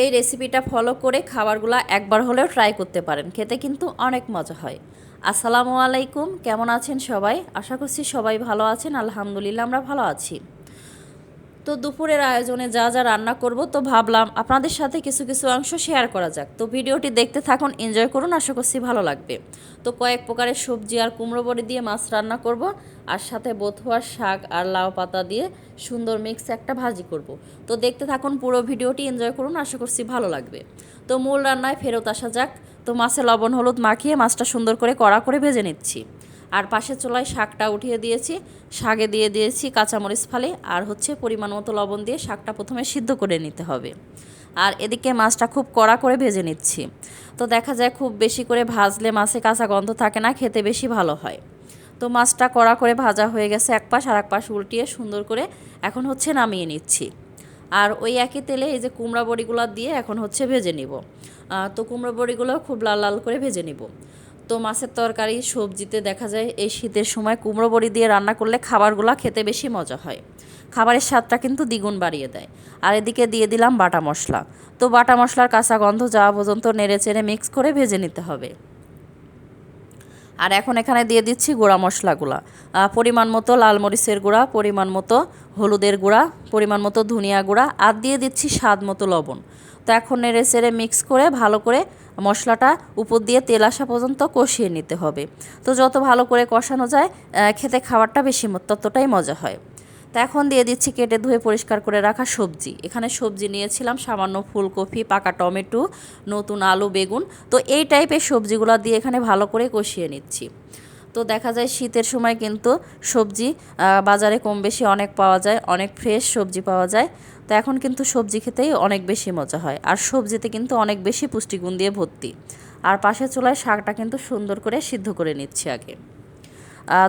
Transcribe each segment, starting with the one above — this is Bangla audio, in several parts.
এই রেসিপিটা ফলো করে খাবারগুলো একবার হলেও ট্রাই করতে পারেন, খেতে কিন্তু অনেক মজা হয়। আসসালামু আলাইকুম, কেমন আছেন সবাই? আশা করছি সবাই ভালো আছেন। আলহামদুলিল্লাহ আমরা ভালো আছি। তো দুপুরের আয়োজনে যা যা রান্না করব, তো ভাবলাম আপনাদের সাথে কিছু কিছু অংশ শেয়ার করা যাক। তো ভিডিওটি দেখতে থাকুন, এনজয় করুন, আশা করছি ভালো লাগবে। তো কয়েক প্রকারের সবজি আর কুমড়ো বড়ি দিয়ে মাছ রান্না করব, আর সাথে বথুয়ার শাক আর লাউ পাতা দিয়ে সুন্দর মিক্স একটা ভাজি করব। তো দেখতে থাকুন পুরো ভিডিওটি, এনজয় করুন, আশা করছি ভালো লাগবে। তো মূল রান্নায় ফেরত আসা যাক। তো মাছে লবণ হলুদ মাখিয়ে মাছটা সুন্দর করে কড়া করে ভেজে নিচ্ছি। আর পাশের চুলায় শাকটা উঠিয়ে দিয়েছি, শাকে দিয়ে দিয়েছি কাঁচামরিচ ফালি, আর পরিমাণ মতো লবণ দিয়ে শাকটা প্রথমে সিদ্ধ করে নিতে হবে। আর এদিকে মাছটা খুব কড়া করে ভেজে নিচ্ছি। তো দেখা যায় খুব বেশি করে ভাজলে মাছে কাঁচা গন্ধ থাকে না, খেতে বেশি ভালো হয়। তো মাছটা কড়া করে ভাজা হয়ে গেছে, এক পাশ আর এক পাশ উল্টিয়ে সুন্দর করে এখন নামিয়ে নিচ্ছি। আর ওই একই তেলে এই যে কুমড়া বড়িগুলো দিয়ে এখন ভেজে নিব। তো কুমড়া বড়িগুলো খুব লাল লাল করে ভেজে নিব। তো মাছের তরকারি সবজিতে দেখা যায় এই শীতের সময় কুমড়ো বড়ি দিয়ে রান্না করলে খাবারগুলো খেতে বেশি মজা হয়, খাবারের স্বাদটা কিন্তু দ্বিগুণ বাড়িয়ে দেয়। আর এদিকে দিয়ে দিলাম বাটা মশলা। তো বাটা মশলার কাঁচা গন্ধ যাওয়া পর্যন্ত নেড়ে চেড়ে মিক্স করে ভেজে নিতে হবে। আর এখন এখানে দিয়ে দিচ্ছি গুঁড়া মশলাগুলো, পরিমাণ মতো লাল মরিচের গুঁড়া, পরিমাণ মতো হলুদের গুঁড়া, পরিমাণ মতো ধনিয়া গুঁড়া, আর দিয়ে দিচ্ছি স্বাদ মতো লবণ। তো এখন নেড়ে চেড়ে মিক্স করে ভালো করে মশলাটা উপর দিয়ে তেল আসা পর্যন্ত কষিয়ে নিতে হবে। তো যত ভালো করে কষানো যায় খেতে খাবারটা বেশি ততটাই মজা হয়। তো এখন দিয়ে দিচ্ছি কেটে ধুয়ে পরিষ্কার করে রাখা সবজি। এখানে সবজি নিয়েছিলাম সামান্য ফুলকপি, পাকা টমেটো, নতুন আলু, বেগুন। তো এই টাইপের সবজিগুলো দিয়ে এখানে ভালো করে কষিয়ে নিচ্ছি। তো দেখা যায় শীতের সময় কিন্তু সবজি বাজারে কম বেশি অনেক পাওয়া যায়, অনেক ফ্রেশ সবজি পাওয়া যায়। তো এখন কিন্তু সবজি খেতেই অনেক বেশি মজা হয়, আর সবজিতে কিন্তু অনেক বেশি পুষ্টিগুণ দিয়ে ভর্তি। আর পাশের চুলায় শাকটা কিন্তু সুন্দর করে সিদ্ধ করে নিচ্ছি আগে।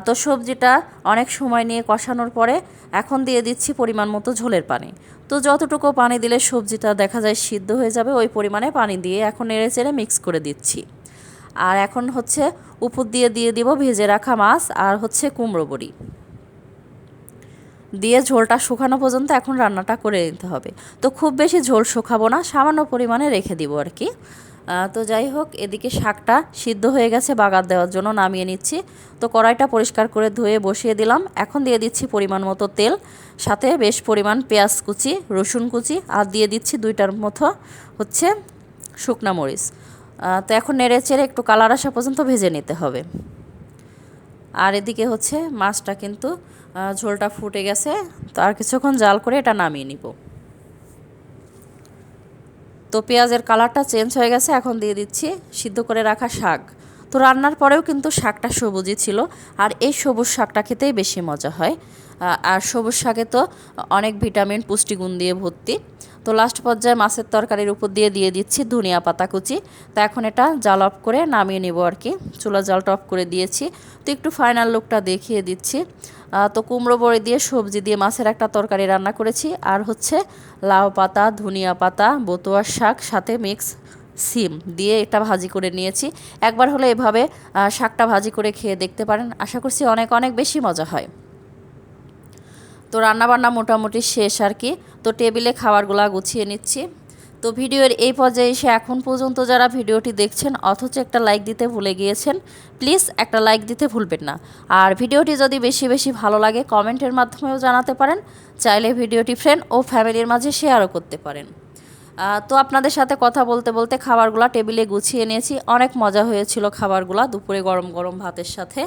তো সবজিটা অনেক সময় নিয়ে কষানোর পরে এখন দিয়ে দিচ্ছি পরিমাণ মতো ঝোলের পানি। তো যতটুকু পানি দিলে সবজিটা দেখা যায় সিদ্ধ হয়ে যাবে, ওই পরিমাণে পানি দিয়ে এখন নেড়ে চেড়ে মিক্স করে দিচ্ছি। আর এখন উপর দিয়ে দিয়ে দিব ভেজে রাখা মাছ আর কুমড়ো বড়ি দিয়ে ঝোলটা শুকানো পর্যন্ত এখন রান্নাটা করে নিতে হবে। তো খুব বেশি ঝোল শুকাবো না, সামান্য পরিমাণে রেখে দিব আর কি। তো যাই হোক, এদিকে শাকটা সিদ্ধ হয়ে গেছে, বাগার দেওয়ার জন্য নামিয়ে নিচ্ছি। তো কড়াইটা পরিষ্কার করে ধুয়ে বসিয়ে দিলাম। এখন দিয়ে দিচ্ছি পরিমাণ মতো তেল, সাথে বেশ পরিমাণ পেঁয়াজ কুচি, রসুন কুচি, আর দিয়ে দিচ্ছি 2টার মতো শুকনা মরিচ। তো এখন নেড়ে চেড়ে একটু কালার আসা পর্যন্ত ভেজে নিতে হবে। আর এদিকে মাছটা কিন্তু ঝোলটা ফুটে গেছে। তো আর কিছুক্ষণ জাল করে এটা নামিয়ে নিব। তো পেঁয়াজের কালারটা চেঞ্জ হয়ে গেছে, এখন দিয়ে দিচ্ছি সিদ্ধ করে রাখা শাক। তো রান্নার পরেও কিন্তু শাকটা সবুজই ছিল, আর এই সবুজ শাকটা খেতেই বেশি মজা হয়। আর সবুজ শাকে তো অনেক ভিটামিন পুষ্টিগুণ দিয়ে ভর্তি। তো লাস্ট পর্যায়ে মাছের তরকারির উপর দিয়ে দিয়ে দিচ্ছি ধনিয়া পাতা কুচি। তো এখন এটা জাল অফ করে নামিয়ে নেব আর কি। চুলা জালটা অফ করে দিয়েছি। তো একটু ফাইনাল লুকটা দেখিয়ে দিচ্ছি। তো কুমড়ো বড়ি দিয়ে সবজি দিয়ে মাছের একটা তরকারি রান্না করেছি, আর লাউ পাতা, ধনিয়া পাতা, বতুয়ার শাক, সাথে মিক্স সিম দিয়ে এটা ভাজি করে নিয়েছি। একবার হলে এভাবে শাকটা ভাজি করে খেয়ে দেখতে পারেন, আশা করছি অনেক অনেক বেশি মজা হয়। তো রান্নাবান্না মোটামুটি শেষ আর কি। তো টেবিলে খাবারগুলা গুছিয়ে নিচ্ছি। তো ভিডিওর এই পর্যায়ে এসে এখন পর্যন্ত যারা ভিডিওটি দেখছেন অথচ একটা লাইক দিতে ভুলে গিয়েছেন, প্লিজ একটা লাইক দিতে ভুলবেন না। আর ভিডিওটি যদি বেশি বেশি ভালো লাগে কমেন্টের মাধ্যমেও জানাতে পারেন, চাইলে ভিডিওটি ফ্রেন্ড ও ফ্যামিলির মাঝে শেয়ারও করতে পারেন। তো আপনাদের সাথে কথা বলতে বলতে খাবারগুলা টেবিলে গুছিয়ে নিয়েছি। অনেক মজা হয়েছিল খাবারগুলা দুপুরে গরম গরম ভাতের সাথে।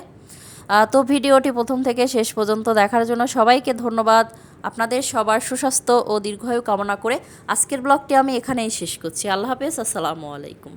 তো ভিডিওটি প্রথম থেকে শেষ পর্যন্ত দেখার জন্য সবাইকে ধন্যবাদ। আপনাদের সবার সুস্বাস্থ্য ও দীর্ঘায়ু কামনা করে আজকের ব্লগটি আমি এখানেই শেষ করছি। আল্লাহ হাফেজ, আসসালামু আলাইকুম।